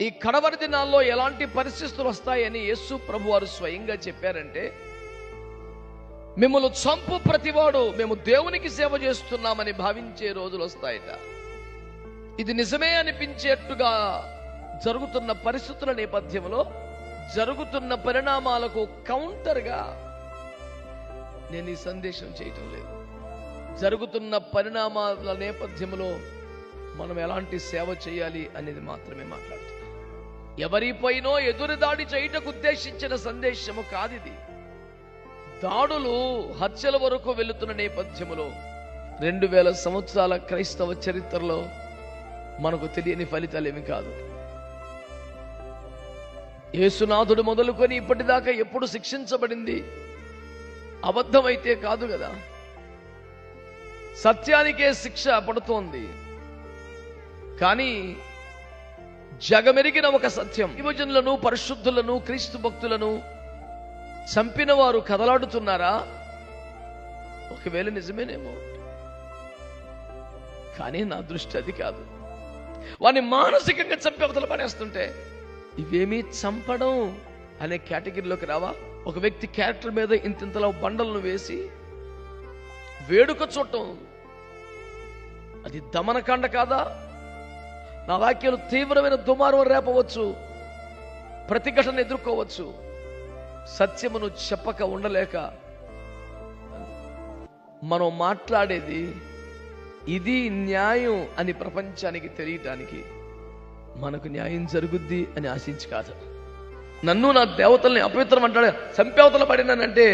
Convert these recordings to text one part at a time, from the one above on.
ఈ కడవరి దినాల్లో ఎలాంటి పరిస్థితులు వస్తాయని యేసు ప్రభువారు స్వయంగా చెప్పారంటే, మిమ్మల్ని చంపు ప్రతివాడు మేము దేవునికి సేవ చేస్తున్నామని భావించే రోజులు వస్తాయట. ఇది నిజమే అనిపించేట్టుగా జరుగుతున్న పరిస్థితుల నేపథ్యంలో, జరుగుతున్న పరిణామాలకు కౌంటర్గా నేను ఈ సందేశం చేయటం లేదు. జరుగుతున్న పరిణామాల నేపథ్యంలో మనం ఎలాంటి సేవ చేయాలి అనేది మాత్రమే మాట్లాడుతున్నాం. ఎవరిపైనో ఎదురు దాడి చేయటకు ఉద్దేశించిన సందేశము కాదిది. దాడులు, హత్యల వరకు వెళుతున్న నేపథ్యంలో 2000 సంవత్సరాల క్రైస్తవ చరిత్రలో మనకు తెలియని ఫలితాలేమి కాదు. యేసునాథుడు మొదలుకొని ఇప్పటిదాకా ఎప్పుడు శిక్షించబడింది అబద్ధమైతే కాదు కదా, సత్యానికే శిక్ష పడుతోంది. కానీ జగమెరిగిన ఒక సత్యం, యువజనులను, పరిశుద్ధులను, క్రీస్తు భక్తులను చంపిన వారు కదలాడుతున్నారా? ఒకవేళ నిజమేనేమో, కానీ నా దృష్టి అది కాదు. వాడిని మానసికంగా చంపి అవతల పడేస్తుంటే ఇవేమీ చంపడం అనే కేటగిరీలోకి రావా? ఒక వ్యక్తి క్యారెక్టర్ మీద ఇంతింతలో బండలను వేసి వేడుక చూడటం, అది దమనకాండ కాదా? నా వాక్యాలు తీవ్రమైన దుమారం రేపవచ్చు, ప్రతిఘటన ఎదుర్కోవచ్చు. సత్యమును చెప్పక ఉండలేక మనం మాట్లాడేది ఇది న్యాయం అని ప్రపంచానికి తెలియటానికి, మనకు న్యాయం జరుగుద్ది అని ఆశించి కాదు. నన్ను, నా దేవతల్ని అపవిత్రం అంటాడు, చంపేవతల పడినానంటే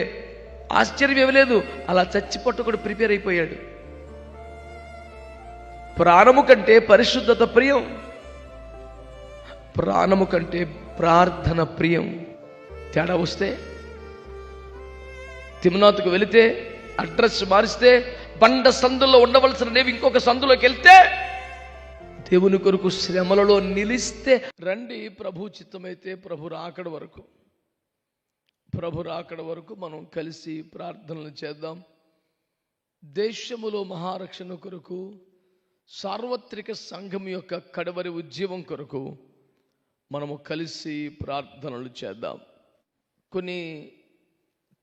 ఆశ్చర్యం ఏమి లేదు. అలా చచ్చిపట్టుకుని ప్రిపేర్ అయిపోయాడు. ప్రాణము కంటే పరిశుద్ధత ప్రియం, ప్రాణము కంటే ప్రార్థన ప్రియం. తేడా వస్తే, తిమ్నాతుకు వెళితే అడ్రస్ మారిస్తే, బండ సందులో ఉండవలసినవి ఇంకొక సందులోకి వెళ్తే, దేవుని కొరకు శ్రమలలో నిలిస్తే, రండి ప్రభు చిత్తమైతే ప్రభు రాకడ వరకు మనం కలిసి ప్రార్థనలు చేద్దాం. దేశములో మహారక్షణ కొరకు, సార్వత్రిక సంఘం యొక్క కడవరి ఉద్యమం కొరకు మనము కలిసి ప్రార్థనలు చేద్దాం. కొన్ని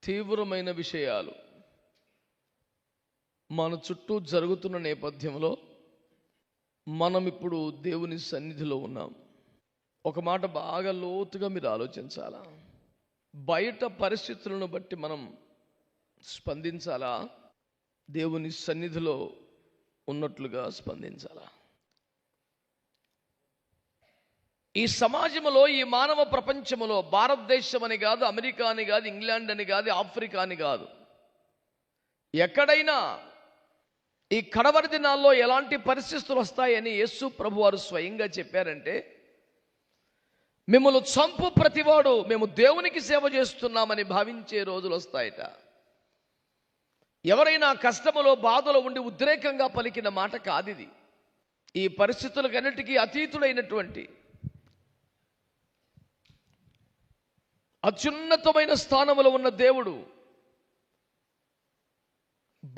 తీవ్రమైన విషయాలు మన చుట్టూ జరుగుతున్న నేపథ్యంలో మనం ఇప్పుడు దేవుని సన్నిధిలో ఉన్నాం. ఒక మాట బాగా లోతుగా మీరు ఆలోచించాలా? బయట పరిస్థితులను బట్టి మనం స్పందించాలా? దేవుని సన్నిధిలో ఉన్నట్లుగా స్పందించాలా? ఈ సమాజంలో, ఈ మానవ ప్రపంచంలో, భారతదేశం అని కాదు, అమెరికా అని కాదు, ఇంగ్లాండ్ అని కాదు, ఆఫ్రికా అని కాదు, ఎక్కడైనా ఈ కడవరి దినాల్లో ఎలాంటి పరిస్థితులు వస్తాయని యేసు ప్రభువారు స్వయంగా చెప్పారంటే, మిమ్మల్ని చంపు ప్రతివాడు మేము దేవునికి సేవ చేస్తున్నామని భావించే రోజులు వస్తాయట. ఎవరైనా కష్టములో, బాధలో ఉండి ఉద్రేకంగా పలికిన మాట కాదిది. ఈ పరిస్థితులకన్నిటికీ అతీతుడైనటువంటి, అత్యున్నతమైన స్థానములో ఉన్న దేవుడు,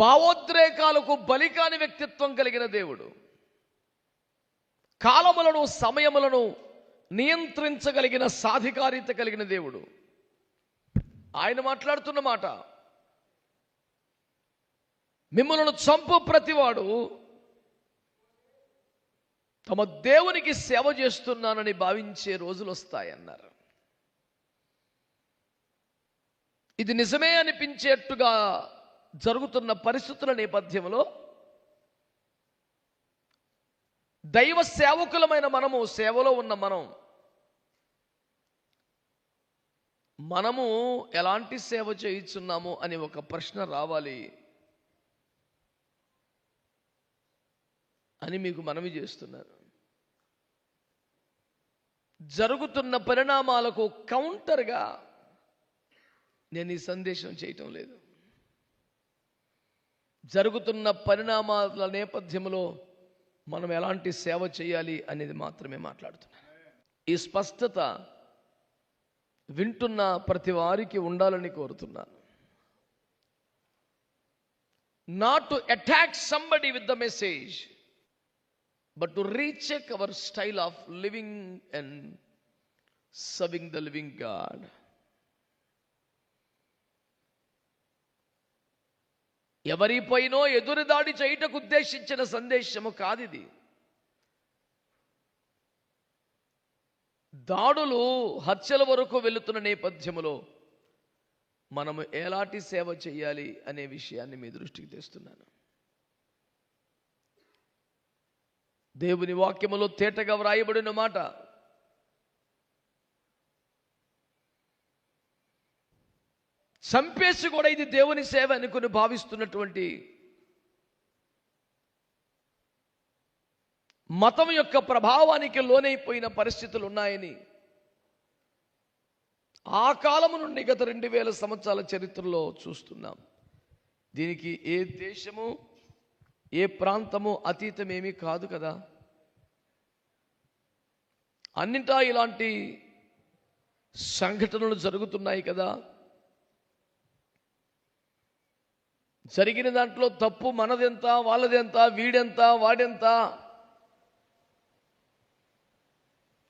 భావోద్రేకాలకు బలికాని వ్యక్తిత్వం కలిగిన దేవుడు, కాలములను, సమయములను నియంత్రించగలిగిన సాధికారిత కలిగిన దేవుడు, ఆయన మాట్లాడుతున్న మాట, మిమ్మల్ని చంపు ప్రతివాడు తమ దేవునికి సేవ చేస్తున్నానని భావించే రోజులు వస్తాయన్నారు. ఇది నిజమే అనిపించేట్టుగా జరుగుతున్న పరిస్థితుల నేపథ్యంలో, దైవ సేవకులమైన మనము, సేవలో ఉన్న మనము ఎలాంటి సేవ చేయుచున్నాము అని ఒక ప్రశ్న రావాలి అని మీకు మనవి చేస్తున్నాను. జరుగుతున్న పరిణామాలకు కౌంటర్గా నేను ఈ సందేశం చేయటం లేదు. జరుగుతున్న పరిణామాల నేపథ్యంలో మనం ఎలాంటి సేవ చేయాలి అనేది మాత్రమే మాట్లాడుతున్నాను. ఈ స్పష్టత వింటున్న ప్రతి వారికి ఉండాలని కోరుతున్నాను. Not to attack somebody with the message, but to recheck our style of living and serving the living God. ఎవరిపైనో ఎదురుదాడి చేయుటకు ఉద్దేశించిన సందేశము కాదిది. దాడులు, హత్యల వరకు వెళుతున్న నేపథ్యములో మనము ఎలాంటి సేవ చేయాలి అనే విషయాన్ని మీ దృష్టికి తెస్తున్నాను. దేవుని వాక్యములో తేటగా వ్రాయబడిన మాట, చంపేసి కూడా ఇది దేవుని సేవ అనుకుని భావిస్తున్నటువంటి మతం యొక్క ప్రభావానికి లోనైపోయిన పరిస్థితులు ఉన్నాయని ఆ కాలము నుండి గత 2000 సంవత్సరాల చరిత్రలో చూస్తున్నాం. దీనికి ఏ దేశము, ఏ ప్రాంతము అతీతమేమీ కాదు కదా. అన్నింటా ఇలాంటి సంఘటనలు జరుగుతున్నాయి కదా. జరిగిన దాంట్లో తప్పు మనదెంత, వాళ్ళదెంత, వీడెంత, వాడెంత,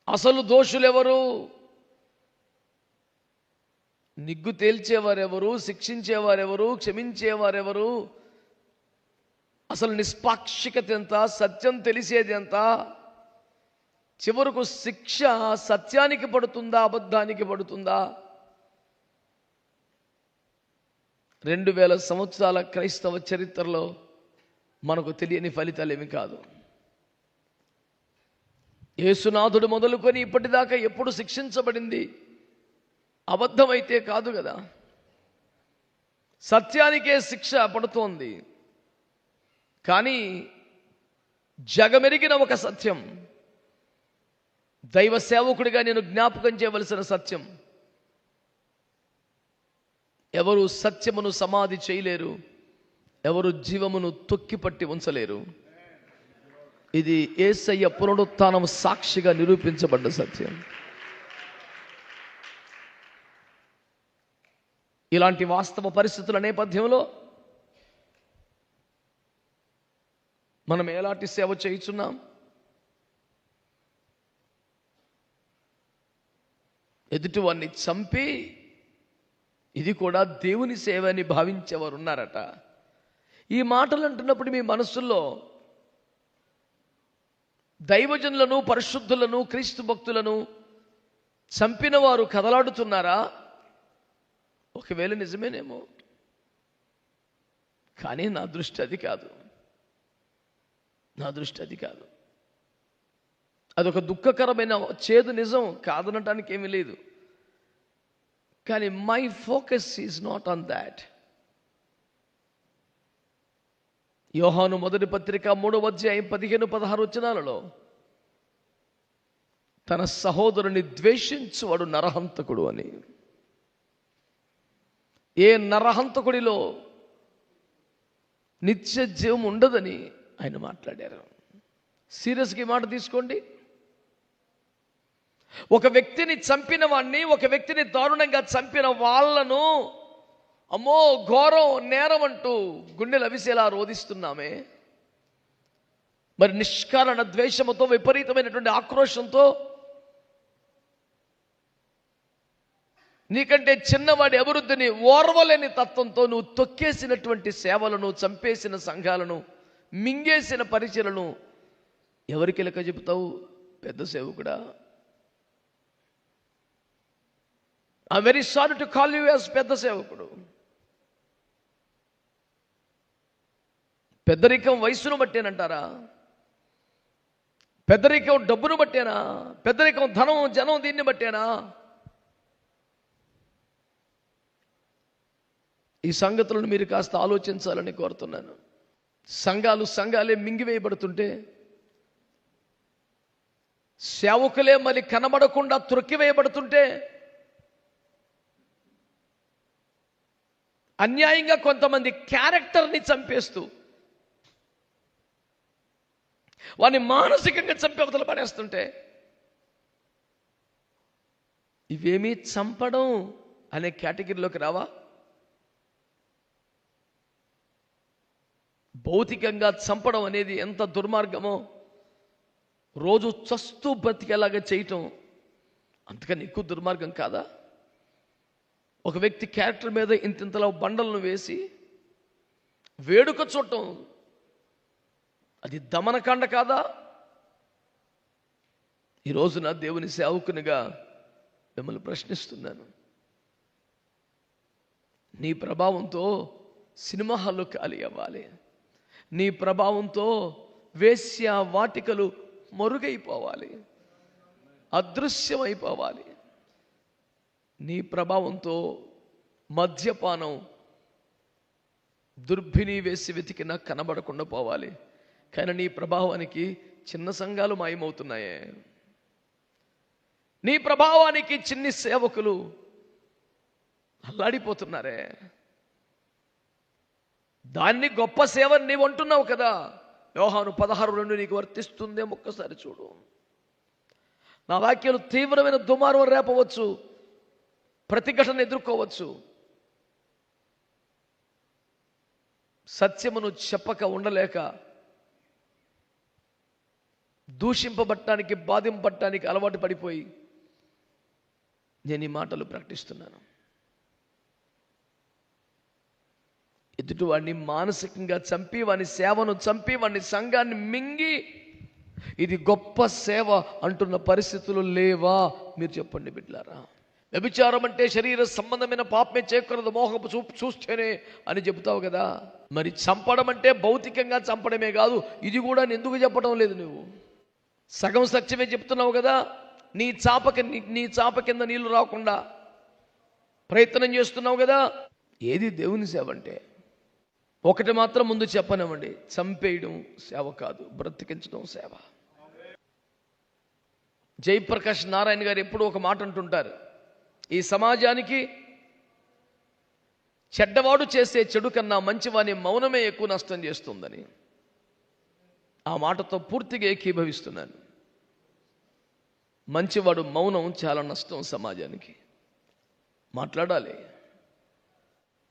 అసలు దోషులెవరు, నిగ్గు తేల్చేవారెవరు, శిక్షించేవారెవరు, క్షమించేవారెవరు, అసలు నిష్పాక్షికత ఎంత, సత్యం తెలిసేది ఎంత, చివరకు శిక్ష సత్యానికి పడుతుందా అబద్ధానికి పడుతుందా? 2000 సంవత్సరాల క్రైస్తవ చరిత్రలో మనకు తెలియని ఫలితాలు ఏమి కాదు. యేసునాథుడు మొదలుకొని ఇప్పటిదాకా ఎప్పుడు శిక్షించబడింది అబద్ధమైతే కాదు కదా. సత్యానికే శిక్ష పడుతోంది. కానీ జగమెరిగిన ఒక సత్యం, దైవ సేవకుడిగా నేను జ్ఞాపకం చేయవలసిన సత్యం, ఎవరు సత్యమును సమాధి చేయలేరు, ఎవరు జీవమును తొక్కిపట్టి ఉంచలేరు. ఇది యేసయ్య పునరుత్థానం సాక్షిగా నిరూపించబడ్డ సత్యం. ఇలాంటి వాస్తవ పరిస్థితుల నేపథ్యంలో మనం ఎలాంటి సేవ చేయుచున్నాం? ఎదుటివాన్ని చంపి ఇది కూడా దేవుని సేవ అని భావించేవారు ఉన్నారట. ఈ మాటలు అంటున్నప్పుడు మీ మనస్సుల్లో దైవజనులను, పరిశుద్ధులను, క్రీస్తు భక్తులను చంపిన వారు కదలాడుతున్నారా? ఒకవేళ నిజమేనేమో, కానీ నా దృష్టి అది కాదు. నా దృష్టి అది కాదు. అదొక దుఃఖకరమైన చేదు నిజం, కాదనటానికి ఏమీ లేదు. కానీ my focus is not on that. యోహాను మొదటి పత్రిక 3వ అధ్యాయం 15-16 వచనాలలో తన సహోదరుని ద్వేషించువాడు నరహంతకుడు అని, ఏ నరహంతకుడిలో నిత్య జీవం ఉండదని ఆయన మాట్లాడారు. సీరియస్గా ఈ మాట తీసుకోండి. ఒక వ్యక్తిని చంపిన వాడిని, ఒక వ్యక్తిని దారుణంగా చంపిన వాళ్ళను అమ్మో ఘోరం, నేరం అంటూ గుండెలు అవిసేలా రోధిస్తున్నామే. మరి నిష్కారణ ద్వేషముతో, విపరీతమైనటువంటి ఆక్రోషంతో, నీకంటే చిన్నవాడి అభివృద్ధిని ఓర్వలేని తత్వంతో నువ్వు తొక్కేసినటువంటి సేవలను, చంపేసిన సంఘాలను, మింగేసిన పరిచయలను ఎవరికి లెక్క చెబుతావు? పెద్ద సేవకుడా? I very sorry to call you as పెద్ద సేవకుడు. పెద్దరికం వయసును బట్టేనంటారా? పెద్దరికం డబ్బును బట్టేనా? పెద్దరికం ధనం, జనం, దీన్ని బట్టేనా? ఈ సంగతులను మీరు కాస్త ఆలోచించాలని కోరుతున్నాను. సంఘాలే మింగివేయబడుతుంటే, సేవకులే మళ్ళీ కనబడకుండా త్రొక్కివేయబడుతుంటే, అన్యాయంగా కొంతమంది క్యారెక్టర్ని చంపేస్తూ వాడిని మానసికంగా చంపి అవతల పడేస్తుంటే, ఇవేమీ చంపడం అనే కేటగిరీలోకి రావా? భౌతికంగా చంపడం అనేది ఎంత దుర్మార్గమో రోజు చస్తూ బ్రతికేలాగా చేయటం అంతకని ఎక్కువ దుర్మార్గం కాదా? ఒక వ్యక్తి క్యారెక్టర్ మీద ఇంతింతలా బండలను వేసి వేడుక చూడటం అది దమనకాండ కాదా? ఈ రోజున దేవుని సేవకునిగా మిమ్మల్ని ప్రశ్నిస్తున్నాను. నీ ప్రభావంతో సినిమా హాల్లో ఖాళీ అవ్వాలి. నీ ప్రభావంతో వేశ్య వాటికలు మరుగైపోవాలి, అదృశ్యమైపోవాలి. నీ ప్రభావంతో మద్యపానం దుర్భిని వేసి వెతికినా కనబడకుండా పోవాలి. కానీ నీ ప్రభావానికి చిన్న సంఘాలు మాయమవుతున్నాయే. నీ ప్రభావానికి చిన్ని సేవకులు అల్లాడిపోతున్నారే. దాన్ని గొప్ప సేవని నీవు అంటున్నావు కదా. యోహాను 16:2 నీకు వర్తిస్తుందేమో ఒక్కసారి చూడు. నా వాక్యాలు తీవ్రమైన దుమారం రేపవచ్చు, ప్రతిఘటన ఎదుర్కోవచ్చు. సత్యమును చెప్పక ఉండలేక దూషింపబట్టానికి బాధింపబట్టానికి అలవాటు పడిపోయి నేను ఈ మాటలు ప్రకటిస్తున్నాను. ఎదుటివాడిని మానసికంగా చంపి, వాని సేవను చంపి, వాని సంఘాన్ని మింగి ఇది గొప్ప సేవ అంటున్న పరిస్థితులు లేవా? మీరు చెప్పండి బిడ్డలారా. వ్యభిచారం అంటే శరీర సంబంధమైన పాపమే చేయకూడదు, మోహపు చూస్తేనే అని చెబుతావు కదా. మరి చంపడం అంటే భౌతికంగా చంపడమే కాదు, ఇది కూడా ఎందుకు చెప్పడం లేదు? నువ్వు సగం సత్యమే చెప్తున్నావు కదా. నీ చాప కింద నీళ్లు రాకుండా ప్రయత్నం చేస్తున్నావు కదా. ఏది దేవుని సేవ అంటే? ఒకటి మాత్రం ముందు చెప్పనివ్వండి, చంపేయడం సేవ కాదు, బ్రతికించడం సేవ. జయప్రకాష్ నారాయణ గారు ఎప్పుడూ ఒక మాట అంటుంటారు, ఈ సమాజానికి చెడ్డవాడు చేసే చెడు కన్నా మంచివాని మౌనమే ఎక్కువ నష్టం చేస్తుందని. ఆ మాటతో పూర్తిగా ఏకీభవిస్తున్నాను. మంచివాడు మౌనం చాలా నష్టం సమాజానికి. మాట్లాడాలి.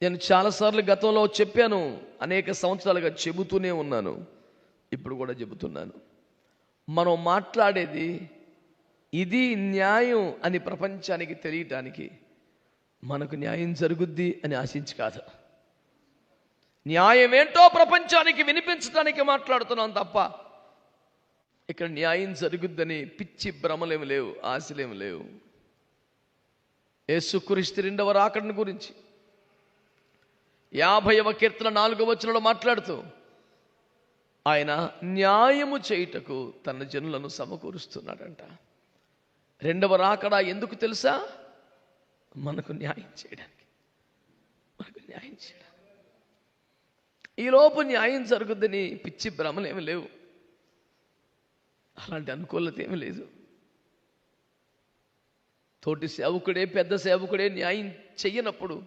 నేను చాలాసార్లు గతంలో చెప్పాను, అనేక సంవత్సరాలుగా చెబుతూనే ఉన్నాను, ఇప్పుడు కూడా చెబుతున్నాను. మనం మాట్లాడేది ఇది న్యాయం అని ప్రపంచానికి తెలియటానికి, మనకు న్యాయం జరుగుద్ది అని ఆశించి కాదు. న్యాయం ఏంటో ప్రపంచానికి వినిపించడానికి మాట్లాడుతున్నాం తప్ప ఇక్కడ న్యాయం జరుగుద్దని పిచ్చి భ్రమలేమి లేవు, ఆశలేమి లేవు. యేసుక్రీస్తు 2వ రాకడ గురించి 50వ కీర్తన 4వ వచనంలో మాట్లాడుతూ ఆయన న్యాయము చేయుటకు తన జనులను సమకూరుస్తున్నాడంట. 2వ రాకడ ఎందుకు తెలుసా? మనకు న్యాయం చేయడానికి, మనకు న్యాయం చేయడానికి. ఈలోపు న్యాయం జరుగుద్దని పిచ్చి భ్రమలేమి లేవు, అలాంటి అనుకూలత ఏమీ లేదు. తోటి సేవకుడే, పెద్ద సేవకుడే న్యాయం చెయ్యనప్పుడు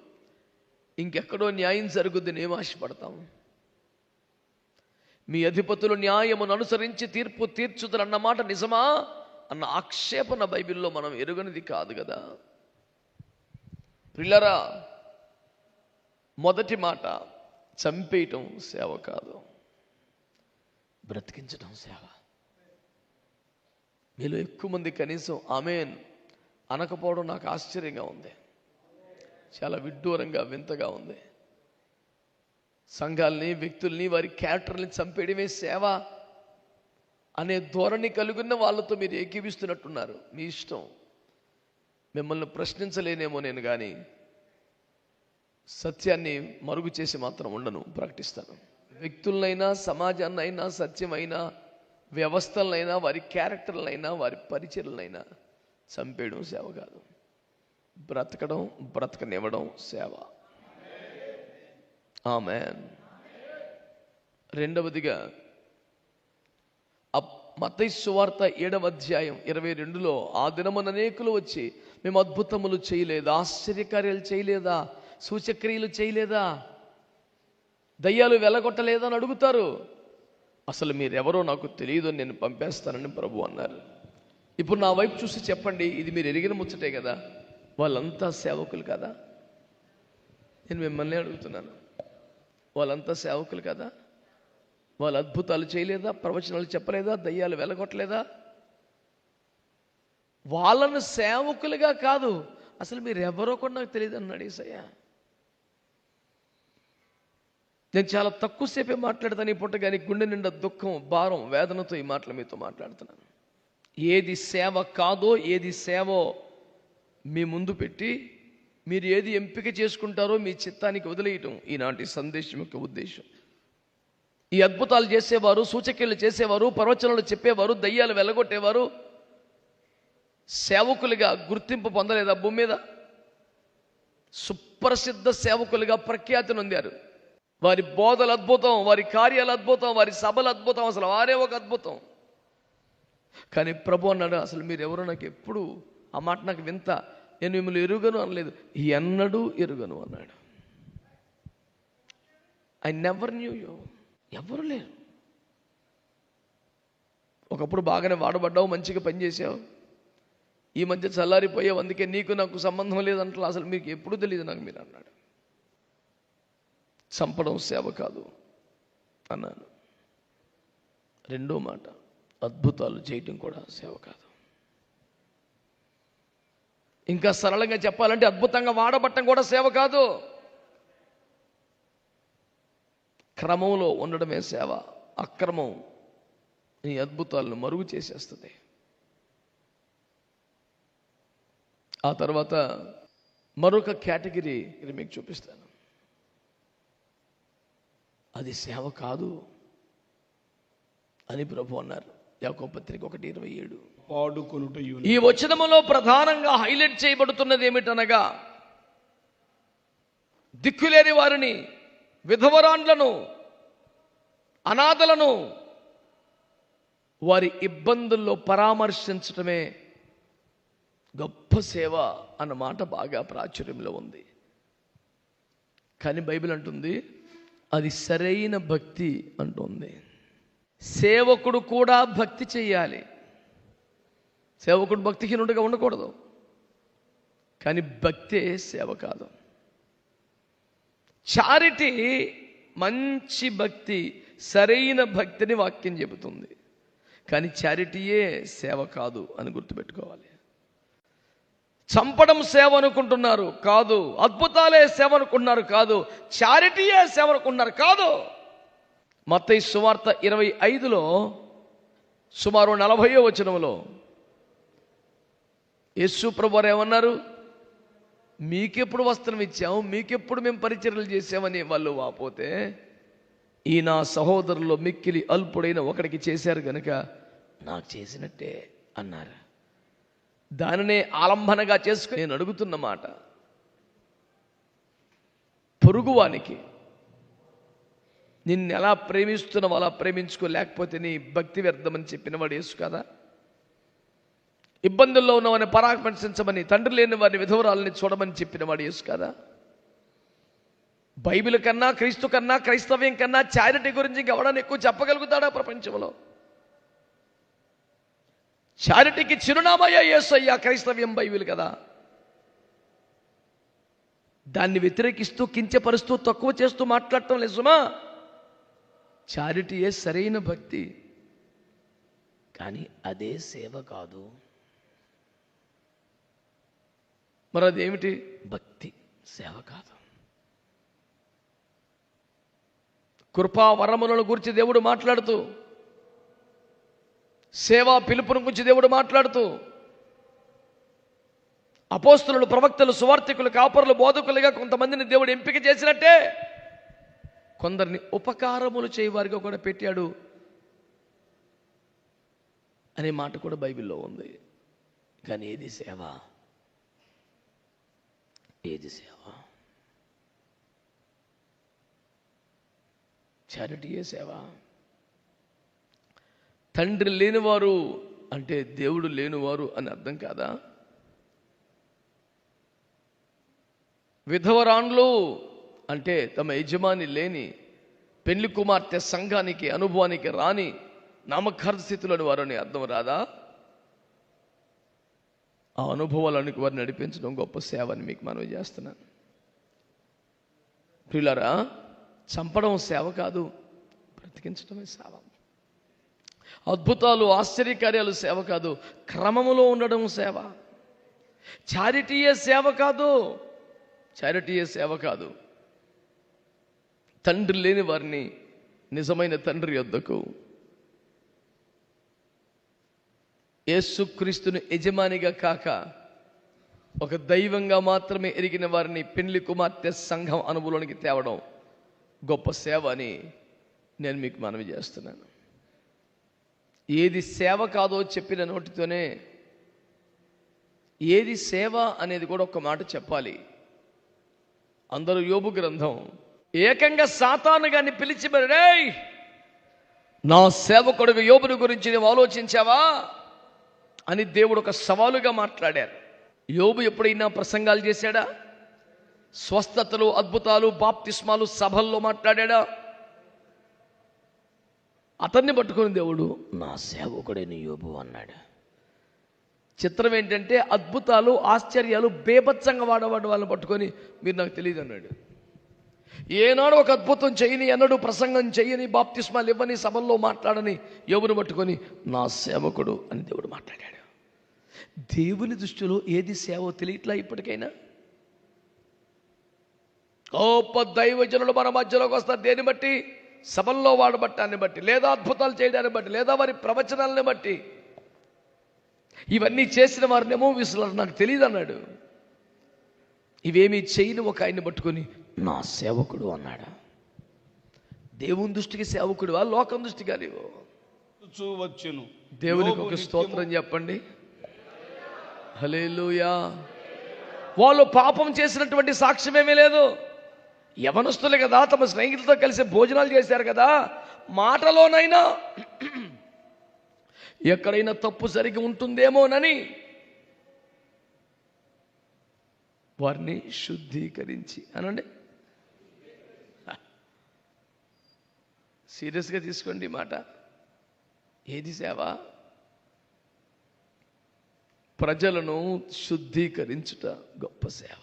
ఇంకెక్కడో న్యాయం జరుగుద్దని ఏం ఆశపడతాము? మీ అధిపతులు న్యాయమును అనుసరించి తీర్పు తీర్చుదరన్న మాట నిజమా అన్న ఆక్షేపణ బైబిల్లో మనం ఎరుగనిది కాదు కదా. ప్రియులారా, మొదటి మాట, చంపేయటం సేవ కాదు, బ్రతికించటం సేవ. మీలో ఎక్కువ మంది కనీసం ఆమేన్ అనకపోవడం నాకు ఆశ్చర్యంగా ఉంది, చాలా విడ్డూరంగా వింతగా ఉంది. సంఘాలని, వ్యక్తుల్ని, వారి క్యారెక్టర్ని చంపేయడమే సేవ అనే ధోరణి కలిగిన వాళ్ళతో మీరు ఏకీవిస్తున్నట్టున్నారు. మీ ఇష్టం, మిమ్మల్ని ప్రశ్నించలేనేమో నేను, కానీ సత్యాన్ని మరుగు చేసి మాత్రం ఉండను, ప్రకటిస్తాను. వ్యక్తులనైనా, సమాజాన్నైనా, సత్యమైనా, వ్యవస్థలనైనా, వారి క్యారెక్టర్లైనా, వారి పరిచయలనైనా చంపేయడం సేవ కాదు, బ్రతకడం, బ్రతకనివ్వడం సేవ. ఆమేన్. రెండవదిగా మత్తయి సువార్త 7వ అధ్యాయం 22లో ఆ దినమున అనేకులు వచ్చి, మేము అద్భుతములు చేయలేదా, ఆశ్చర్యకార్యాలు చేయలేదా, సూచక్రియలు చేయలేదా, దయ్యాలు వెలగొట్టలేదా అని అడుగుతారు. అసలు మీరెవరో నాకు తెలియదు, నేను పంపేస్తానని ప్రభు అన్నారు. ఇప్పుడు నా వైపు చూసి చెప్పండి, ఇది మీరు ఎరిగిన ముచ్చటే కదా, వాళ్ళంతా సేవకులు కదా? నేను మిమ్మల్ని అడుగుతున్నాను, వాళ్ళంతా సేవకులు కదా? వాళ్ళు అద్భుతాలు చేయలేదా, ప్రవచనాలు చెప్పలేదా, దయ్యాలు వెలగొట్టలేదా? వాళ్ళను సేవకులుగా కాదు, అసలు మీరు ఎవరో కూడా నాకు తెలియదు అన్నాడు యేసయ్య. నేను చాలా తక్కువసేపే మాట్లాడతాను ఈ పూట, కానీ గుండె నిండా దుఃఖం, భారం, వేదనతో ఈ మాటలు మీతో మాట్లాడుతున్నాను. ఏది సేవ కాదో, ఏది సేవో మీ ముందు పెట్టి మీరు ఏది ఎంపిక చేసుకుంటారో మీ చిత్తానికి వదిలేయటం ఈనాటి సందేశం యొక్క ఉద్దేశం. ఈ అద్భుతాలు చేసేవారు, సూచక్రియలు చేసేవారు, ప్రవచనాలు చెప్పేవారు, దయ్యాలు వెళ్ళగొట్టేవారు సేవకులుగా గుర్తింపు పొందలేదా భూమి మీద? సుప్రసిద్ధ సేవకులుగా ప్రఖ్యాతి నొందారు. వారి బోధలు అద్భుతం, వారి కార్యాలు అద్భుతం, వారి సభలు అద్భుతం, అసలు వారే ఒక అద్భుతం. కానీ ప్రభు అన్నాడు, అసలు మీరు ఎవరో నాకు ఎప్పుడు, ఆ మాట నాకు వింత, నేను మిమ్మల్ని ఎరుగను అనలేదు, ఎన్నడూ ఎరుగను అన్నాడు. I never knew you. ఎవరు లేరు. ఒకప్పుడు బాగానే వాడబడ్డావు, మంచిగా పనిచేసావు, ఈ మధ్య చల్లారిపోయావు, అందుకే నీకు నాకు సంబంధం లేదంటే అసలు మీకు ఎప్పుడు తెలియదు నాకు మీరు అన్నాడు. చంపడం సేవ కాదు అన్నాను. రెండో మాట, అద్భుతాలు చేయటం కూడా సేవ కాదు. ఇంకా సరళంగా చెప్పాలంటే అద్భుతంగా వాడబట్టం కూడా సేవ కాదు. క్రమంలో ఉండడమే సేవ. అక్రమం ఈ అద్భుతాలను మరుగు చేసేస్తుంది. ఆ తర్వాత మరొక కేటగిరీ మీకు చూపిస్తాను. అది సేవ కాదు అని ప్రభు అన్నారు. యాకోబు పత్రిక 1:27. ఈ వచనములో ప్రధానంగా హైలైట్ చేయబడుతున్నది ఏమిటనగా, దిక్కులేని వారిని, విధవరాండ్లను, అనాథలను వారి ఇబ్బందుల్లో పరామర్శించటమే గొప్ప సేవ అన్న మాట బాగా ప్రాచుర్యంలో ఉంది. కానీ బైబిల్ అంటుంది అది సరైన భక్తి అంటుంది. సేవకుడు కూడా భక్తి చెయ్యాలి. సేవకుడు భక్తిహీనుడిగా ఉండకూడదు. కానీ భక్తే సేవ కాదు. చారిటీ మంచి భక్తి, సరైన భక్తిని వాక్యం చెబుతుంది. కానీ చారిటీయే సేవ కాదు అని గుర్తుపెట్టుకోవాలి. చంపడం సేవ అనుకుంటున్నారు, కాదు. అద్భుతాలే సేవ అనుకుంటున్నారు, కాదు. చారిటీయే సేవ అనుకుంటున్నారు, కాదు. మత్తయి సువార్త 25లో సుమారు 40వ వచనంలో యేసు ప్రభువారు ఏమన్నారు? మీకెప్పుడు వస్త్రం ఇచ్చాము, మీకెప్పుడు మేము పరిచర్యలు చేసామని వాళ్ళు వాపోతే, ఈ నా సహోదరుల్లో మిక్కిలి అల్పుడైన ఒకడికి చేశారు గనుక నాకు చేసినట్టే అన్నారు. దానినే ఆలంబనగా చేసుకుని నేను అడుగుతున్న మాట, పొరుగువానికి నిన్ను ఎలా ప్రేమిస్తున్నావు అలా ప్రేమించుకో, లేకపోతే నీ భక్తి వ్యర్థమని చెప్పినవాడు యేసు కదా. ఇబ్బందుల్లో ఉన్నవారిని పరామర్శించమని, తండ్రి లేని వారిని, విధవరాలని చూడమని చెప్పినవాడు యేసు కదా. బైబిల్ కన్నా, క్రీస్తు కన్నా, క్రైస్తవ్యం కన్నా చారిటీ గురించి ఎవడన్నా ఎక్కువ చెప్పగలుగుతాడా ప్రపంచంలో? చారిటీకి చిరునామయ్యా యేసయ్యా, క్రైస్తవ్యం బైబిల్ కదా. దాన్ని వ్యతిరేకిస్తూ, కించపరుస్తూ, తక్కువ చేస్తూ మాట్లాడటం లేదు సుమా. చారిటీయే సరైన భక్తి, కానీ అదే సేవ కాదు. మరి అదేమిటి? భక్తి, సేవ కాదు. కృపా వరములను గురించి దేవుడు మాట్లాడుతూ, సేవా పిలుపును గురించి దేవుడు మాట్లాడుతూ, అపోస్తలులు, ప్రవక్తలు, సువార్తికులు, కాపరులు, బోధకులుగా కొంతమందిని దేవుడు ఎంపిక చేసినట్టే కొందరిని ఉపకారములు చేయవారిగా కూడా పెట్టాడు అనే మాట కూడా బైబిల్లో ఉంది. కానీ ఏది సేవ? ఏది సేవ? చారిటీయే సేవ. తండ్రి లేనివారు అంటే దేవుడు లేనివారు అని అర్థం కాదా? విధవరాండ్లు అంటే తమ యజమాని లేని, పెళ్లి కుమార్తె సంఘానికి, అనుభవానికి రాని, నామకార్థ స్థితిలోని వారు అని అర్థం రాదా? ఆ అనుభవాలకు వారిని నడిపించడం గొప్ప సేవ అని మీకు మనవి చేస్తున్నాను. ప్రియులారా, చంపడం సేవ కాదు, బ్రతికించడమే సేవ. అద్భుతాలు, ఆశ్చర్యకార్యాలు సేవ కాదు, క్రమములో ఉండడం సేవ. చారిటీయే సేవ కాదు, చారిటీయే సేవ కాదు. తండ్రి లేని వారిని నిజమైన తండ్రి యొద్దకు, యేసుక్రీస్తును యజమానిగా కాక ఒక దైవంగా మాత్రమే ఎరిగిన వారిని పెండ్లి కుమార్తె సంఘం అనుభవంలోనికి తేవడం గొప్ప సేవ అని నేను మీకు మనవి చేస్తున్నాను. ఏది సేవ కాదో చెప్పిన నోటితోనే ఏది సేవ అనేది కూడా ఒక మాట చెప్పాలి. అందరూ యోబు గ్రంథం ఏకంగా సాతాను గారిని పిలిచి, రేయ్, నా సేవకుడు యోబుని గురించి నువ్వు ఆలోచించావా అని దేవుడు ఒక సవాలుగా మాట్లాడారు. యోబు ఎప్పుడైనా ప్రసంగాలు చేశాడా? స్వస్థతలు, అద్భుతాలు, బాప్తిస్మాలు సభల్లో మాట్లాడా? అతన్ని పట్టుకుని దేవుడు నా సేవకుడైన యోబు అన్నాడు. చిత్రం ఏంటంటే అద్భుతాలు, ఆశ్చర్యాలు బేభత్సంగా వాడవాడు వాళ్ళని పట్టుకొని మీరు నాకు తెలియదు అన్నాడు. ఏనాడు ఒక అద్భుతం చేయని, ఎన్నడూ ప్రసంగం చేయని, బాప్తిస్మాలు ఇవ్వని, సభల్లో మాట్లాడని యోబుని పట్టుకొని నా సేవకుడు అని దేవుడు మాట్లాడాడు. దేవుని దృష్టిలో ఏది సేవో తెలియట్లా ఇప్పటికైనా? గొప్ప దైవజనులు మన మధ్యలోకి వస్తారు. దేని బట్టి? సభల్లో వాడబట్టాన్ని బట్టి, లేదా అద్భుతాలు చేయడాన్ని బట్టి, లేదా వారి ప్రవచనాలని బట్టి. ఇవన్నీ చేసిన వారినేమో విసులు నాకు తెలియదు అన్నాడు. ఇవేమీ చేయని ఒక ఆయన్ని పట్టుకొని నా సేవకుడు అన్నాడా? దేవుని దృష్టికి సేవకుడువా, లోకం దృష్టిగా లేవు? దేవునికి ఒక స్తోత్రం చెప్పండి. హల్లెలూయా. వాళ్ళు పాపం చేసినటువంటి సాక్ష్యమేమీ లేదు. యవనస్తులే కదా, తమ స్నేహితులతో కలిసి భోజనాలు చేశారు కదా, మాటలోనైనా ఎక్కడైనా తప్పు జరిగి ఉంటుందేమోనని వారిని శుద్ధీకరించి, అనండి, సీరియస్గా తీసుకోండి మాట. ఏది సేవ? ప్రజలను శుద్ధీకరించుట గొప్ప సేవ.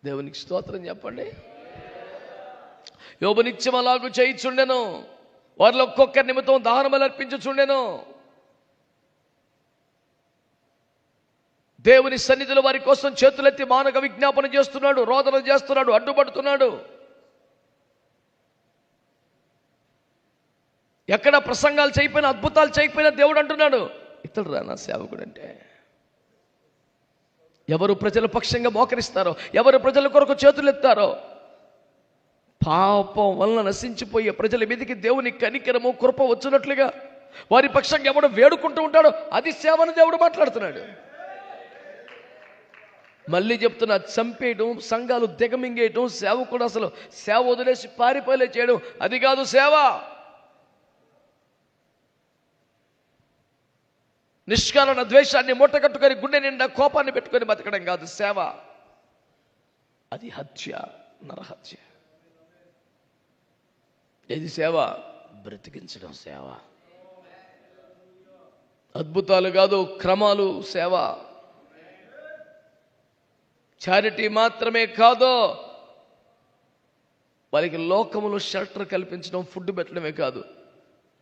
దేవునికి స్తోత్రం చెప్పండి. యోబు నిత్యం అలాగూ చేయిచుండెను, వారిలో ఒక్కొక్కరి నిమిత్తం దహనబలి అర్పించుచుండెను. దేవుని సన్నిధిలో వారి కోసం చేతులెత్తి మానక విజ్ఞాపన చేస్తున్నాడు, రోదన చేస్తున్నాడు, అడ్డుపడుతున్నాడు. ఎక్కడ ప్రసంగాలు చేయకపోయినా, అద్భుతాలు చేయకపోయినా దేవుడు అంటున్నాడు, ఇతడు రా నా సేవకుడు అంటే. ఎవరు ప్రజల పక్షంగా మోకరిస్తారో, ఎవరు ప్రజల కొరకు చేతులెత్తారో, పాపం వలన నశించిపోయే ప్రజల మీదకి దేవుని కనికరము, కృప వచ్చినట్లుగా వారి పక్షంగా ఎవడు వేడుకుంటూ ఉంటాడో అది సేవను దేవుడు మాట్లాడుతున్నాడు. మళ్ళీ చెప్తున్నా, చంపేయడం, సంఘాలు దిగమింగేయటం, సేవకుడు అసలు సేవ వదిలేసి పారిపోలే చేయడం, అది కాదు సేవ. నిష్కారణ ద్వేషాన్ని మూటగట్టుకొని గుండె నిండా కోపాన్ని పెట్టుకొని బతకడం కాదు సేవ. అది హత్య, నరహత్య. ఏది సేవ? బ్రతికించడం సేవ. అద్భుతాలు కాదు, క్రమాలు సేవ. చారిటీ మాత్రమే కాదు, వారికి లోకములో షెల్టర్ కల్పించడం, ఫుడ్ పెట్టడమే కాదు,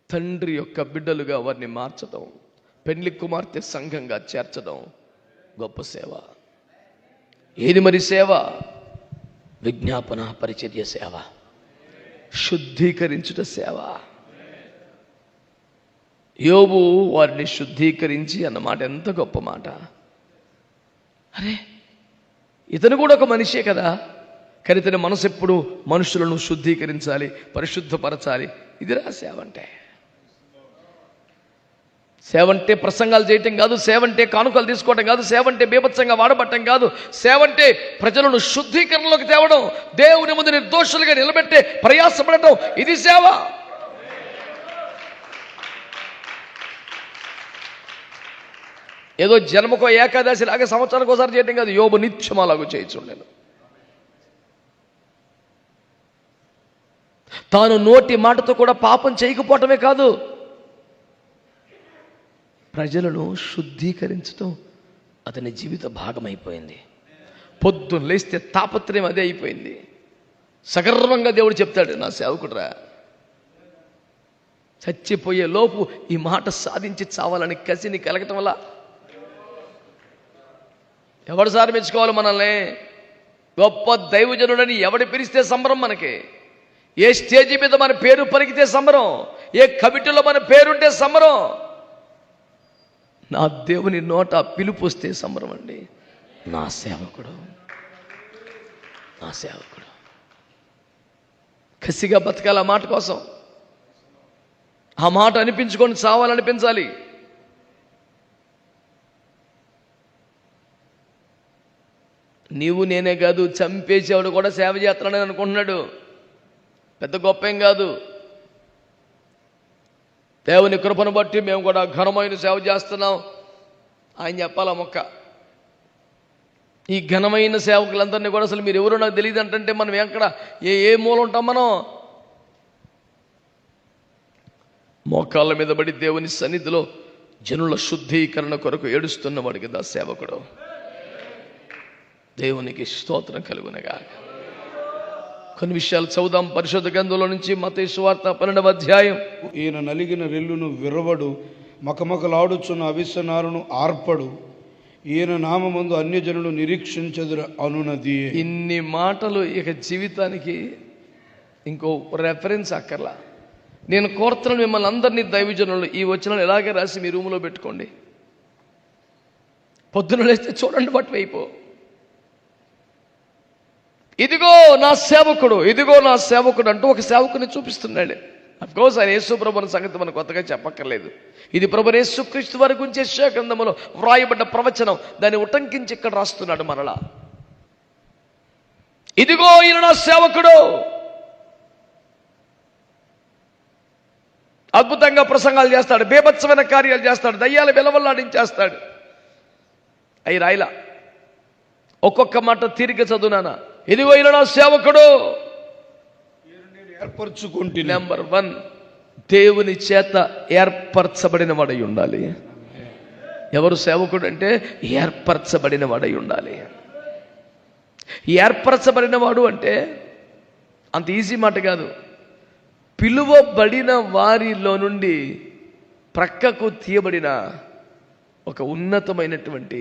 తండ్రి యొక్క బిడ్డలుగా వారిని మార్చడం, పెండ్లి కుమార్తె సంఘంగా చేర్చడం గొప్ప సేవ. ఏది మరి సేవ? విజ్ఞాపన పరిచర్య సేవ, శుద్ధీకరించుట సేవ. యోబు వారిని శుద్ధీకరించి అన్నమాట ఎంత గొప్ప మాట. అరే, ఇతను కూడా ఒక మనిషే కదా, కానీ ఇతని మనసు ఎప్పుడు మనుషులను శుద్ధీకరించాలి, పరిశుద్ధపరచాలి. ఇదిరా సేవ అంటే. సేవ అంటే ప్రసంగాలు చేయటం కాదు, సేవ అంటే కానుకలు తీసుకోవటం కాదు, సేవ అంటే బీభత్సంగా వాడబట్టం కాదు. సేవ అంటే ప్రజలను శుద్ధీకరణలోకి తేవడం, దేవుని ముందు నిర్దోషులుగా నిలబెట్టే ప్రయాసపడటం, ఇది సేవ. ఏదో జన్మకో ఏకాదశి లాగా సంవత్సరానికి ఒకసారి చేయటం కాదు. యోబు నిత్యం అలాగూ చేయించుండేను. తాను నోటి మాటతో కూడా పాపం చేయకపోవటమే కాదు, ప్రజలను శుద్ధీకరించడం అతని జీవిత భాగమైపోయింది. పొద్దున్న లేస్తే తాపత్రయం అదే అయిపోయింది. సగర్వంగా దేవుడు చెప్తాడు, నా సేవకుడురా, చచ్చిపోయే లోపు ఈ మాట సాధించి చావాలని కసిని కలగటం వల్ల ఎవడు సారి మెచ్చుకోవాలి మనల్ని? గొప్ప దైవజనుడని ఎవడు పిలిస్తే సంబరం మనకి. ఏ స్టేజీ మీద మన పేరు పలికితే సంబరం, ఏ కమిటీలో మన పేరుంటే సంబరం. నా దేవుని నోట పిలుపు వస్తే సంబరం అండి. నా సేవకుడు, నా సేవకుడు. కసిగా బతకాలి ఆ మాట కోసం. ఆ మాట అనిపించుకొని చావాలనిపించాలి. నీవు నేనే కాదు, చంపేసేవాడు కూడా సేవ చేస్తున్నాడని అనుకుంటున్నాడు. పెద్ద గొప్ప ఏం కాదు. దేవుని కృపను బట్టి మేము కూడా ఘనమైన సేవ చేస్తున్నాం ఆయన చెప్పాలా మొక్క. ఈ ఘనమైన సేవకులందరినీ కూడా అసలు మీరు ఎవరో నాకు తెలియదు అంటే మనం ఎక్కడ ఏ మూల ఉంటాం? మనం మోకాళ్ళ మీద పడి దేవుని సన్నిధిలో జనుల శుద్ధీకరణ కొరకు ఏడుస్తున్నవాడు కదా సేవకుడు. దేవునికి స్తోత్రం కలుగునగా. కొన్ని విషయాలు చదువుదాం పరిశుద్ధ గ్రంథంలో నుంచి. మత్తయి సువార్త 12వ అధ్యాయం. ఈయన నలిగిన రెల్లును విరవడు, మకమకలాడుచున్న అవిసనారును ఆర్పడు, ఈయన నామమందు అన్యజనులు నిరీక్షించదురు అనునది. ఇన్ని మాటలు ఇక జీవితానికి ఇంకో రెఫరెన్స్ అక్కర్లా. నేను కోరుతున్నాను మిమ్మల్ని అందరినీ దైవజనులు ఈ వచనాలు ఎలాగే రాసి మీ రూములో పెట్టుకోండి. పొద్దున లేస్తే చూడండి బట్టి అయిపో. ఇదిగో నా సేవకుడు, ఇదిగో నా సేవకుడు అంటూ ఒక సేవకుని చూపిస్తున్నాడు. అఫ్కోర్స్ ఆయన యేసు ప్రభు అనే సంగతి మనకు కొత్తగా చెప్పక్కర్లేదు. ఇది ప్రభు యేసుక్రీస్తు వారి గురించి యెషయా గ్రంథంలో వ్రాయబడ్డ ప్రవచనం. దాన్ని ఉటంకించి ఇక్కడ రాస్తున్నాడు మరలా. ఇదిగో ఈయన నా సేవకుడు, అద్భుతంగా ప్రసంగాలు చేస్తాడు, బేభత్సమైన కార్యాలు చేస్తాడు, దయ్యాలు వెలవల్లాడించేస్తాడు. అయి రాయిలా ఒక్కొక్క మాట తీరిక చదువునానా. ఇదిగో ఈయన నా సేవకుడు ఏర్పరచుకుంటే. నెంబర్ 1, దేవుని చేత ఏర్పరచబడిన వాడై ఉండాలి. ఎవరు సేవకుడు అంటే ఏర్పరచబడిన వాడై ఉండాలి. ఏర్పరచబడిన వాడు అంటే అంత ఈజీ మాట కాదు. పిలువబడిన వారిలో నుండి ప్రక్కకు తీయబడిన ఒక ఉన్నతమైనటువంటి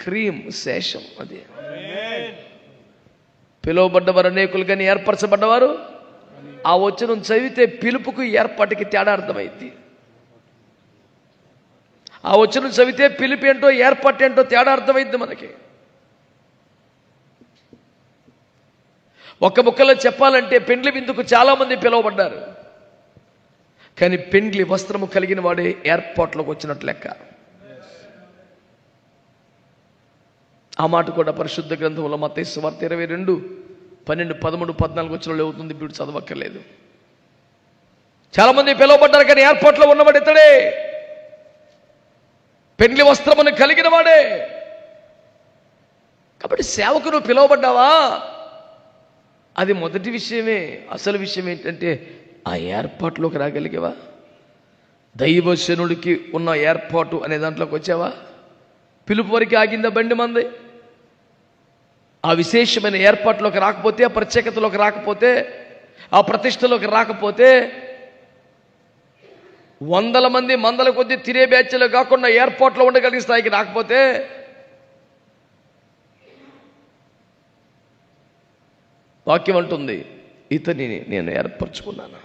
క్రీమ్ శేషం అది. పిలువబడ్డవారు అనేకులు కానీ ఏర్పరచబడ్డవారు. ఆ వచనం చదివితే పిలుపుకు ఏర్పాటుకి తేడా అర్థమైంది. ఆ వచనం చదివితే పిలుపు ఏంటో ఏర్పాటు ఏంటో తేడా అర్థమైంది మనకి. ఒక్క ముక్కలో చెప్పాలంటే పెండ్లి విందుకు చాలా మంది పిలువబడ్డారు, కానీ పెండ్లి వస్త్రము కలిగిన వాడే ఏర్పాట్లోకి వచ్చినట్లు లెక్క. ఆ మాట కూడా పరిశుద్ధ గ్రంథంలో మత్తయి సువార్త 22, 12, 13, 14 వచనాలు అవుతుంది. ఇప్పుడు చదవక్కర్లేదు. చాలా మంది పిలువబడ్డారు, కానీ ఏర్పాట్లో ఉన్నవాడు ఇతడే. పెండ్లి వస్త్రమును కలిగిన వాడే. కాబట్టి సేవకును పిలువబడ్డావా? అది మొదటి విషయమే. అసలు విషయం ఏంటంటే ఆ ఏర్పాటులోకి రాగలిగేవా? దైవజనుడికి ఉన్న ఏర్పాటు అనే దాంట్లోకి వచ్చావా? పిలుపు వరకు ఆగిందా బండి మంది? ఆ విశేషమైన ఏర్పాటులోకి రాకపోతే, ఆ ప్రత్యేకతలోకి రాకపోతే, ఆ ప్రతిష్టలోకి రాకపోతే, 100 మంది మందల కొద్దీ తినే బ్యాచ్లో కాకుండా ఏర్పాట్లో ఉండగలిగే స్థాయికి రాకపోతే, వాక్యం అంటుంది ఇతనిని నేను ఏర్పరచుకున్నాను.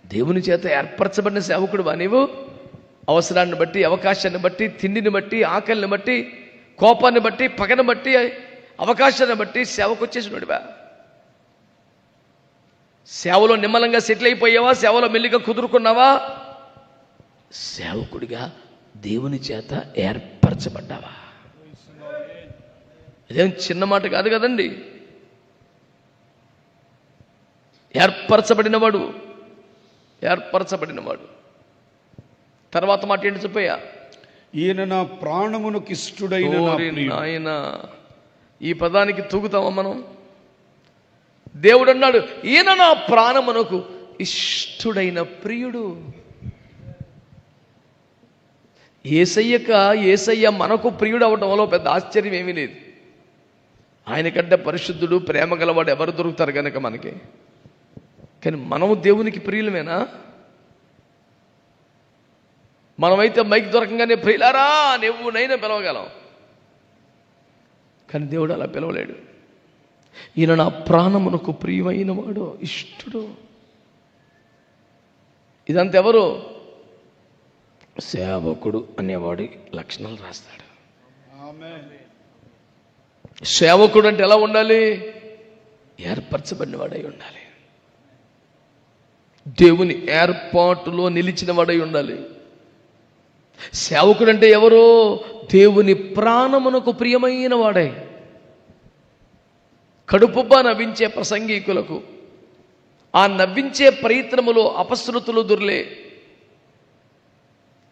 దేవుని చేత ఏర్పరచబడిన సేవకుడువా నీవు? అవసరాన్ని బట్టి, అవకాశాన్ని బట్టి, తిండిని బట్టి, ఆకలిని బట్టి, కోపాన్ని బట్టి, పగను బట్టి, అవకాశాన్ని బట్టి సేవకు వచ్చేసినోడివా? సేవలో నిమ్మలంగా సెటిల్ అయిపోయావా? సేవలో మెల్లిగా కుదురుకున్నావా? సేవకుడిగా దేవుని చేత ఏర్పరచబడ్డావా? ఇదేం చిన్న మాట కాదు కదండి. ఏర్పరచబడినవాడు, ఏర్పరచబడినవాడు. తర్వాత మాట ఏంటి చెప్పయ్యా? ఈయన నా ప్రాణమునకు ఇష్టడైన ఆయన. ఈ పదానికి తూగుతామా మనం? దేవుడు అన్నాడు ఈయన నా ప్రాణమునకు ఇష్టుడైన ప్రియుడు. యేసయ్య మనకు ప్రియుడు అవటంలో పెద్ద ఆశ్చర్యం ఏమీ లేదు. ఆయన కంటే పరిశుద్ధుడు, ప్రేమ గలవాడు ఎవరు దొరుకుతారు కనుక మనకి. కానీ మనము దేవునికి ప్రియులమేనా? మనమైతే మైక్ దొరకంగానే ప్రియులారా నువ్వునైనా పిలవగలం, కానీ దేవుడు అలా పిలవలేడు. ఈయన నా ప్రాణమునకు ప్రియమైన వాడు, ఇష్టుడు. ఇదంతా ఎవరు? సేవకుడు అనేవాడి లక్షణాలు రాస్తాడు. సేవకుడు అంటే ఎలా ఉండాలి? ఏర్పరచబడిన వాడై ఉండాలి, దేవుని ఏర్పాటులో నిలిచిన వాడై ఉండాలి. సేవకుడు అంటే ఎవరు? దేవుని ప్రాణమునకు ప్రియమైన వాడై. కడుపుబ్బా నవ్వించే ప్రసంగికులకు ఆ నవ్వించే ప్రయత్నములో అపశృతులు దొర్లే,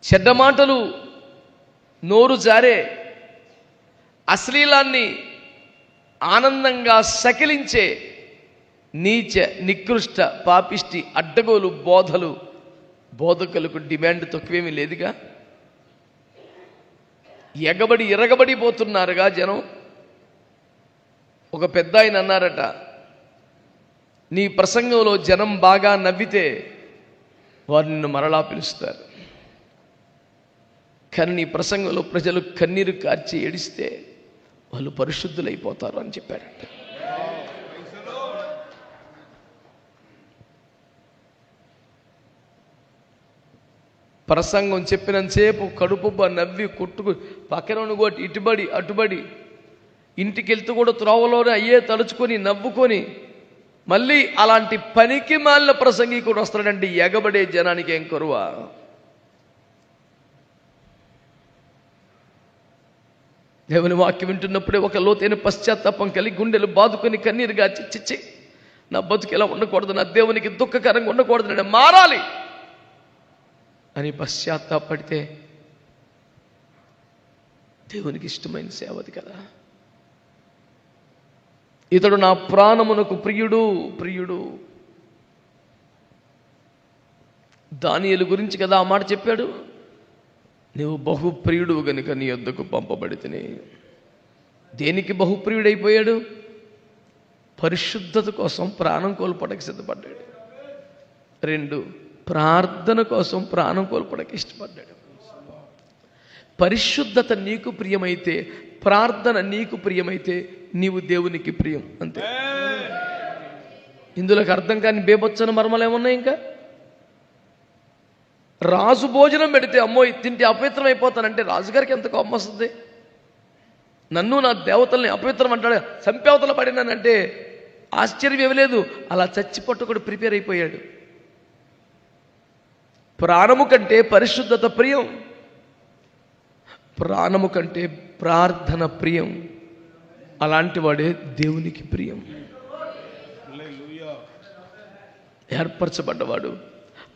చెడ్డ మాటలు నోరు జారే, అశ్లీలాన్ని ఆనందంగా సకిలించే నీచ నికృష్ట పాపిష్టి అడ్డగోలు బోధలు బోధకులకు డిమాండ్ తక్కువేమీ లేదుగా. ఇరగబడిపోతున్నారుగా జనం. ఒక పెద్ద ఆయన అన్నారట, నీ ప్రసంగంలో జనం బాగా నవ్వితే వారు నిన్ను మరలా పిలుస్తారు, కానీ నీ ప్రసంగంలో ప్రజలు కన్నీరు కార్చి ఏడిస్తే వాళ్ళు పరిశుద్ధులైపోతారు అని చెప్పాడట. ప్రసంగం చెప్పినంతసేపు కడుపుబ్బ నవ్వి కొట్టుకు పక్కన కొట్టి ఇటుబడి అటుబడి ఇంటికి వెళ్తూ కూడా త్రోవలోనే అయ్యే తలుచుకొని నవ్వుకొని మళ్ళీ అలాంటి పనికి మాలిన ప్రసంగికుడు వస్తాడంటే ఎగబడే జనానికి ఏం కరువా? దేవుని వాక్యం వింటున్నప్పుడే ఒక లోతైన పశ్చాత్తాపం కలిగి గుండెలు బాదుకొని కన్నీరుగా చిచ్చి నా బతుకు ఎలా ఉండకూడదు, నా దేవునికి దుఃఖకరంగా ఉండకూడదు, నేను మారాలి అని పశ్చాత్తాపడితే దేవునికి ఇష్టమైన సేవది కదా. ఇతడు నా ప్రాణమునకు ప్రియుడు ప్రియుడు. దానియేలు గురించి కదా ఆ మాట చెప్పాడు, నువ్వు బహుప్రియుడు గనుక నీ యొద్దకు పంపబడితిని. దేనికి బహుప్రియుడైపోయాడు? పరిశుద్ధత కోసం ప్రాణం కోల్పోవడానికి సిద్ధపడ్డాడు. 2, ప్రార్థన కోసం ప్రాణం కోల్పోవడానికి ఇష్టపడ్డాడు. పరిశుద్ధత నీకు ప్రియమైతే, ప్రార్థన నీకు ప్రియమైతే నీవు దేవునికి ప్రియం, అంతే. ఇందులోకి అర్థం కాని బేబొచ్చని మర్మలు ఏమున్నాయి? ఇంకా రాజు భోజనం పెడితే అమ్మో తింటే అపవిత్రం అయిపోతానంటే రాజుగారికి ఎంత కోపం వస్తుంది? నన్ను నా దేవతల్ని అపవిత్రం అంటాడు, సంపేవతల పడినానంటే ఆశ్చర్యం ఇవ్వలేదు. అలా చచ్చిపట్టుకుని ప్రిపేర్ అయిపోయాడు. ప్రాణము కంటే పరిశుద్ధత ప్రియం, ప్రాణము కంటే ప్రార్థన ప్రియం. అలాంటి వాడే దేవునికి ప్రియం. ఏర్పరచబడ్డవాడు,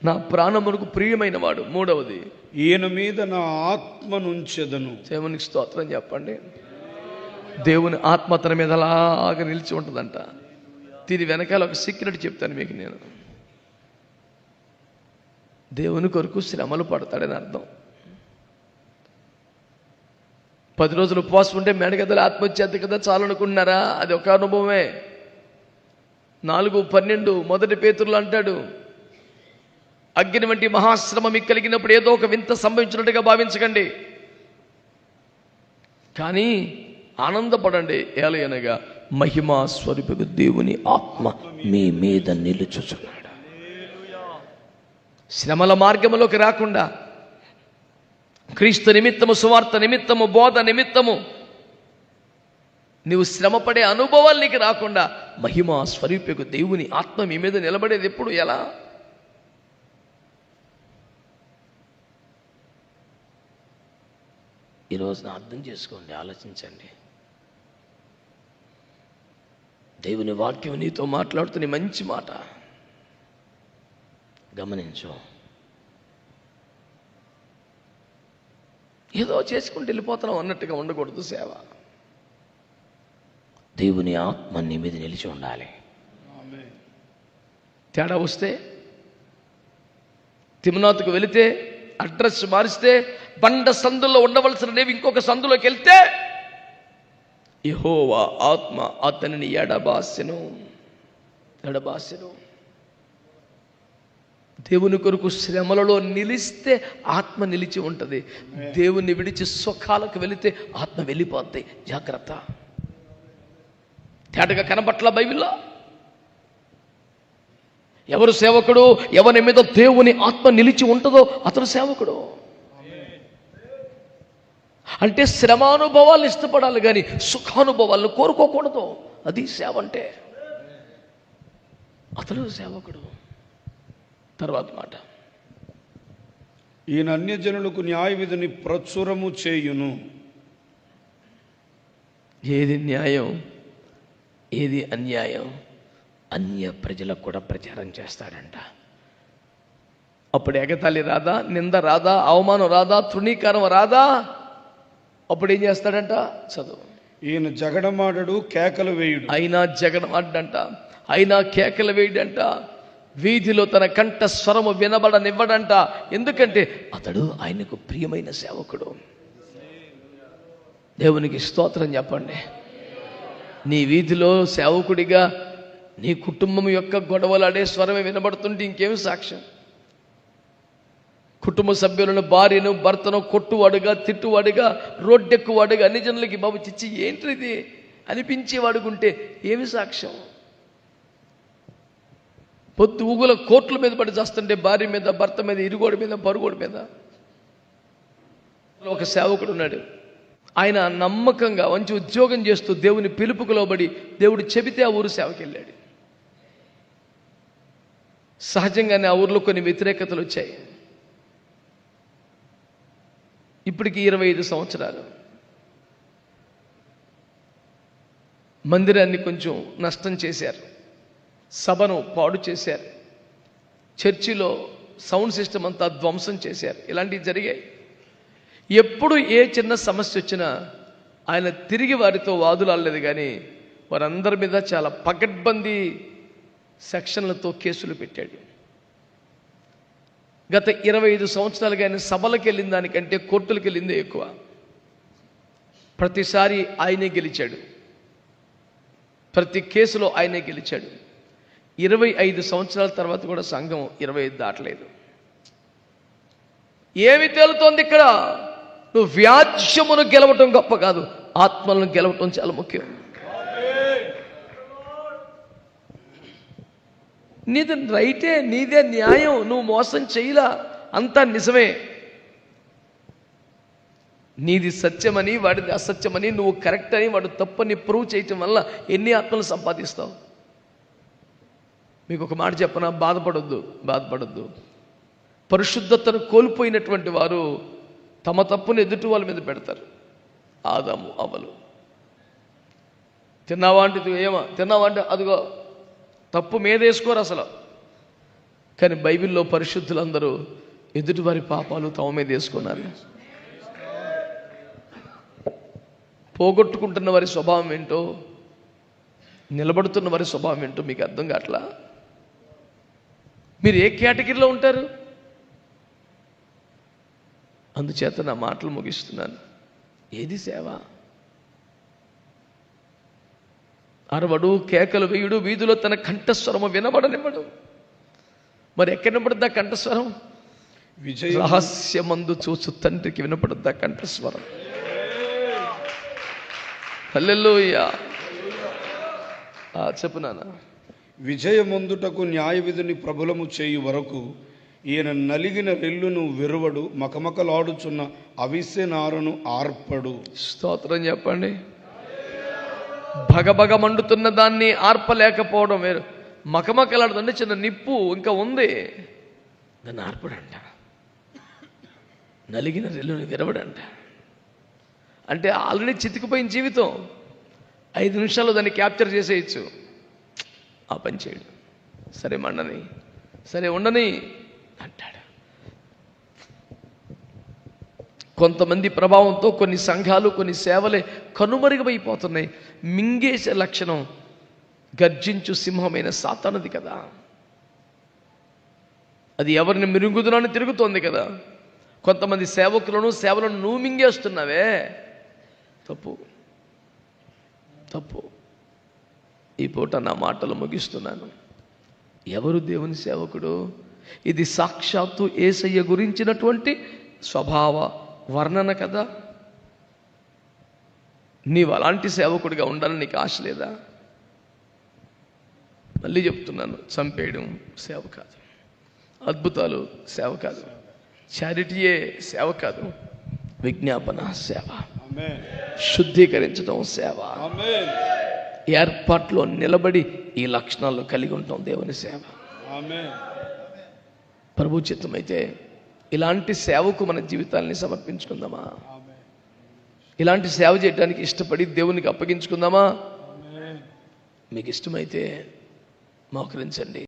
నా ప్రాణమునకు ప్రియమైన వాడు. 3వది, ఈయన మీద నా ఆత్మనుంచెదను. దేవునికి స్తోత్రం చెప్పండి. దేవుని ఆత్మ తన మీద అలాగా నిలిచి ఉంటుందంట. దీని వెనకాల ఒక సీక్రెట్ చెప్తాను మీకు నేను. దేవుని కొరకు శ్రమలు పడతాడని అర్థం. 10 రోజులు ఉపవాసం ఉంటే మేడగదలు ఆత్మహత్య కదా చాలు అనుకుంటున్నారా? అది ఒక అనుభవమే. 4:12 మొదటి పేతురులో అంటాడు, అగ్ని వంటి మహాశ్రమ మీకు కలిగినప్పుడు ఏదో ఒక వింత సంభవించినట్టుగా భావించకండి, కానీ ఆనందపడండి. ఏలయనగా మహిమా స్వరూపకు దేవుని ఆత్మ మీ మీద నిలుచుచున్నాడు. శ్రమల మార్గంలోకి రాకుండా, క్రీస్తు నిమిత్తము, సువార్త నిమిత్తము, బోధ నిమిత్తము నీవు శ్రమపడే అనుభవాలు నీకు రాకుండా మహిమా స్వరూపకు దేవుని ఆత్మ మీ మీద నిలబడేది ఎప్పుడు? ఎలా? ఈరోజున అర్థం చేసుకోండి, ఆలోచించండి. దేవుని వాక్యం నీతో మాట్లాడుతున్న మంచి మాట గమనించు. ఏదో చేసుకుంటూ వెళ్ళిపోతున్నాం అన్నట్టుగా ఉండకూడదు సేవ. దేవుని ఆత్మ నీ మీద నిలిచి ఉండాలి. తేడా వస్తే, తిమ్నాతుకు వెళితే అడ్రస్ మారిస్తే, బండ సందుల్లో ఉండవలసిన నేవి ఇంకొక సందులోకి వెళ్తే యెహోవా ఆత్మ అతనిని ఎడబాసెను. దేవుని కొరకు శ్రమలలో నిలిస్తే ఆత్మ నిలిచి ఉంటుంది. దేవుని విడిచి సుఖాలకు వెళితే ఆత్మ వెళ్ళిపోద్ది. జాగ్రత్త. తేటగా కనబట్ల బైబిల్లో. ఎవరు సేవకుడు? ఎవరి మీద దేవుని ఆత్మ నిలిచి ఉంటుందో అతను సేవకుడు. అంటే శ్రమానుభవాలను ఇష్టపడాలి కానీ సుఖానుభవాలను కోరుకోకూడదు. అది సేవ అంటే. అతను సేవకుడు. తర్వాత మాట, ఈయన అన్యజనులకు న్యాయ విధిని ప్రచురము చేయును. ఏది న్యాయం, ఏది అన్యాయం అన్య ప్రజలకు కూడా ప్రచారం చేస్తాడంట. అప్పుడు ఎగతాళి రాదా, నింద రాదా, అవమానం రాదా, తృణీకారం రాదా? అప్పుడు ఏం చేస్తాడంట? చదువు. ఈయన జగడమాడడు, కేకలు వేయుడు. అయినా జగడమాడంట, అయినా కేకలు వేయడంట, వీధిలో తన కంఠ స్వరము వినబడనివ్వడంట. ఎందుకంటే అతడు ఆయనకు ప్రియమైన సేవకుడు. దేవునికి స్తోత్రం చెప్పండి. నీ వీధిలో సేవకుడిగా నీ కుటుంబం యొక్క గొడవలాడే స్వరమే వినబడుతుంటే ఇంకేమి సాక్ష్యం? కుటుంబ సభ్యులను, భార్యను, భర్తను కొట్టువాడుగా, తిట్టువాడుగా, రోడ్డెక్కువాడుగా, అన్ని జనులకి బాబు చిచ్చి ఏంటిది అనిపించేవాడుకుంటే ఏమి సాక్ష్యం? పొద్దు ఊగుల కోట్ల మీద పడి చేస్తుంటే భార్య మీద, భర్త మీద, ఇరుగోడి మీద, పరుగోడి మీద. ఒక సేవకుడు ఉన్నాడు. ఆయన నమ్మకంగా మంచి ఉద్యోగం చేస్తూ దేవుని పిలుపుకు లోబడి దేవుడు చెబితే ఆ ఊరు సేవకి వెళ్ళాడు. సహజంగానే ఆ ఊర్లో కొన్ని వ్యతిరేకతలు వచ్చాయి. ఇప్పటికి 25 సంవత్సరాలు. మందిరాన్ని కొంచెం నష్టం చేశారు, సభను పాడు చేశారు, చర్చిలో సౌండ్ సిస్టమ్ అంతా ధ్వంసం చేశారు. ఇలాంటివి జరిగాయి. ఎప్పుడు ఏ చిన్న సమస్య వచ్చినా ఆయన తిరిగి వారితో వాదులాడలేదు కానీ వారందరి మీద చాలా పకడ్బందీ సెక్షన్లతో కేసులు పెట్టాడు. గత 25 సంవత్సరాలుగా ఆయన సభలకు వెళ్ళిన దానికంటే కోర్టులకు వెళ్ళిందే ఎక్కువ. ప్రతిసారి ఆయనే గెలిచాడు, ప్రతి కేసులో ఆయనే గెలిచాడు. 25 సంవత్సరాల తర్వాత కూడా సంఘం 25 దాటలేదు. ఏమి తేలుతోంది ఇక్కడ? నువ్వు వ్యాజ్యమును గెలవటం గొప్ప కాదు, ఆత్మలను గెలవటం చాలా ముఖ్యం. నీది రైటే, నీదే న్యాయం, నువ్వు మోసం చేయలా, అంతా నిజమే. నీది సత్యమని వాడిది అసత్యమని, నువ్వు కరెక్ట్ అని వాడు తప్పని ప్రూవ్ చేయటం వల్ల ఎన్ని ఆత్మలు సంపాదిస్తావు? మీకు ఒక మాట చెప్పనా, బాధపడొద్దు. పరిశుద్ధతను కోల్పోయినటువంటి వారు తమ తప్పును ఎదుటి వాళ్ళ మీద పెడతారు. ఆదాము అవ్వలు. తిన్నావా అంటే ఏమా తిన్నావా అంటే అదిగో, తప్పు మీదేసుకోరు అసలు. కానీ బైబిల్లో పరిశుద్ధులందరూ ఎదుటివారి పాపాలు తమ మీద వేసుకున్నారు. పోగొట్టుకుంటున్న వారి స్వభావం ఏంటో, నిలబడుతున్న వారి స్వభావం ఏంటో మీకు అర్థం కావట్లా? మీరు ఏ కేటగిరీలో ఉంటారు? అందుచేత నా మాటలు ముగిస్తున్నాను. ఏది సేవ? అరవడు, కేకలు వేయుడు, వీధిలో తన కంఠస్వరము వినబడనివ్వడు. మరి ఎక్కడ వినపడుద్దా కంఠస్వరం? రహస్యమందు చూచు తండ్రికి వినపడుద్దా కంఠస్వరం. హల్లెలూయా. చెప్పు నాన్న. విజయమందుటకు న్యాయ విధిని ప్రబలము చేయు వరకు ఈయన నలిగిన రెల్లును విరువడు, మకమకలాడుచున్న అవిసె నారను ఆర్పడు. స్తోత్రం చెప్పండి. భగభగ మండుతున్న దాన్ని ఆర్పలేకపోవడం వేరు. మకమకలాడుతుంటే చిన్న నిప్పు ఇంకా ఉంది, దాన్ని ఆర్పడంట. నలిగిన రెల్లును విరవడంట. అంటే ఆల్రెడీ చితికిపోయిన జీవితం 5 నిమిషాల్లో దాన్ని క్యాప్చర్ చేసేయచ్చు. ఆ పని చేయడు. సరే మండని, సరే ఉండని అంటాడు. కొంతమంది ప్రభావంతో కొన్ని సంఘాలు, కొన్ని సేవలే కనుమరుగైపోతున్నాయి. మింగేసే లక్షణం గర్జించు సింహమైన సాతానుది కదా. అది ఎవరిని మిరుగుదునని తిరుగుతోంది కదా. కొంతమంది సేవలను నువ్వు మింగేస్తున్నావే. తప్పు. ఈ పూట నా మాటలు ముగిస్తున్నాను. ఎవరు దేవుని సేవకుడు? ఇది సాక్షాత్తు యేసయ్య గురించినటువంటి స్వభావ వర్ణన కదా. నీవు అలాంటి సేవకుడిగా ఉండాలని నీకు ఆశ లేదా? మళ్ళీ చెప్తున్నాను, చంపేయడం సేవ కాదు, అద్భుతాలు సేవ కాదు, చారిటీయే సేవ కాదు, విజ్ఞాపన సేవ, శుద్ధీకరించడం సేవ, ఏర్పాట్లో నిలబడి ఈ లక్షణాలు కలిగి ఉంటాం దేవుని సేవ. ప్రభు చిత్తమైతే ఇలాంటి సేవకు మన జీవితాన్ని సమర్పించుకుందామా? ఇలాంటి సేవ చేయడానికి ఇష్టపడి దేవునికి అప్పగించుకుందామా? మీకు ఇష్టమైతే మోకరించండి.